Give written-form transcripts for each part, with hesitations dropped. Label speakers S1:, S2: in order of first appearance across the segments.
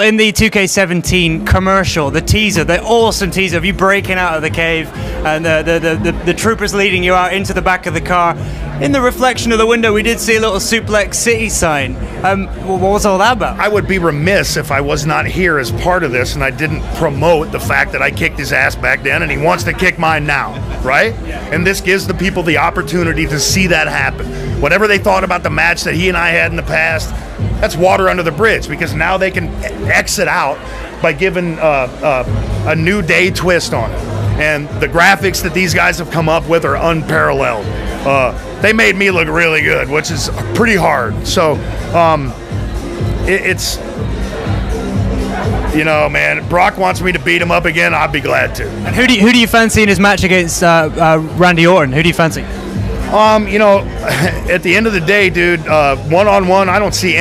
S1: in the 2K17 commercial, the teaser, the awesome teaser of you breaking out of the cave and the troopers leading you out into the back of the car, in the reflection of the window, we did see a little Suplex City sign. What was all that about?
S2: I would be remiss if I was not here as part of this and I didn't promote the fact that I kicked his ass back then and he wants to kick mine now, right? And this gives the people the opportunity to see that happen. Whatever they thought about the match that he and I had in the past, that's water under the bridge, because now they can exit out by giving a new day twist on it. And the graphics that these guys have come up with are unparalleled. They made me look really good, which is pretty hard. So it's, you know, man, Brock wants me to beat him up again, I'd be glad to.
S1: And who do you fancy in his match against Randy Orton? Who do you fancy?
S2: You know, at the end of the day, dude, one-on-one, I don't see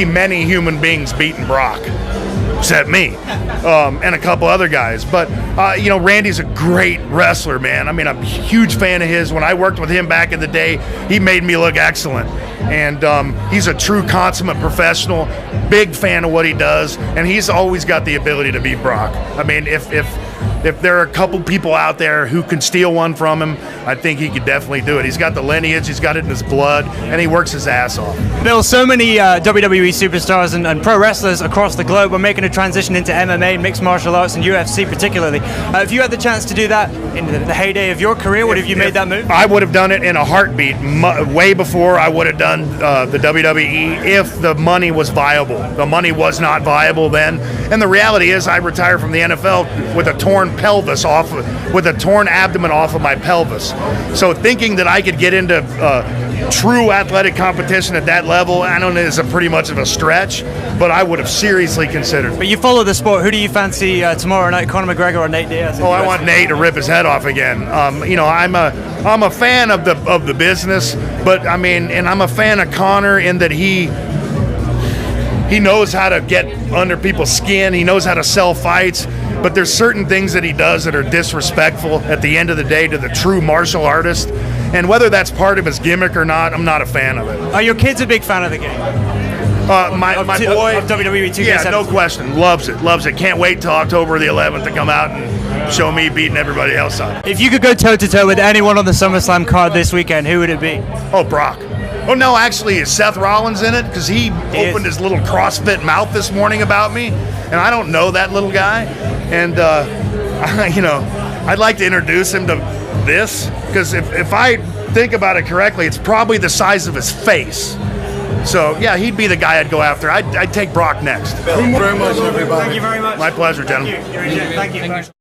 S2: many human beings beating Brock, except me, and a couple other guys. But, you know, Randy's a great wrestler, man. I mean, I'm a huge fan of his. When I worked with him back in the day, he made me look excellent. And he's a true consummate professional, big fan of what he does, and he's always got the ability to beat Brock. I mean, if there are a couple people out there who can steal one from him, I think he could definitely do it. He's got the lineage, he's got it in his blood, and he works his ass off.
S1: Bill, so many WWE superstars and pro wrestlers across the globe are making a transition into MMA, mixed martial arts, and UFC particularly. If you had the chance to do that in the heyday of your career, would have you made that move?
S2: I would have done it in a heartbeat, way before I would have done the WWE, if the money was viable. The money was not viable then, and the reality is I retired from the NFL with a torn pelvis with a torn abdomen off of my pelvis. So thinking that I could get into true athletic competition at that level, I don't know, is pretty much of a stretch, but I would have seriously considered.
S1: But you follow the sport. Who do you fancy tomorrow night, Conor McGregor or Nate Diaz?
S2: Oh, I want Nate to rip his head off again. You know, I'm a fan of the business, but I mean, and I'm a fan of Conor in that he knows how to get under people's skin. He knows how to sell fights. But there's certain things that he does that are disrespectful at the end of the day to the true martial artist. And whether that's part of his gimmick or not, I'm not a fan of it.
S1: Are your kids a big fan of the game?
S2: My boy,
S1: of WWE 2K17?
S2: Yeah, no question. Loves it. Can't wait till October the 11th to come out and show me beating everybody else up.
S1: If you could go toe-to-toe with anyone on the SummerSlam card this weekend, who would it be?
S2: Oh, Brock. Oh, no, actually, is Seth Rollins in it? Because he opened his little CrossFit mouth this morning about me, and I don't know that little guy. And, you know, I'd like to introduce him to this, because if I think about it correctly, it's probably the size of his face. So, yeah, he'd be the guy I'd go after. I'd take Brock next.
S3: Thank you very much, everybody.
S1: Thank you very much.
S2: My pleasure, gentlemen.
S1: Thank you.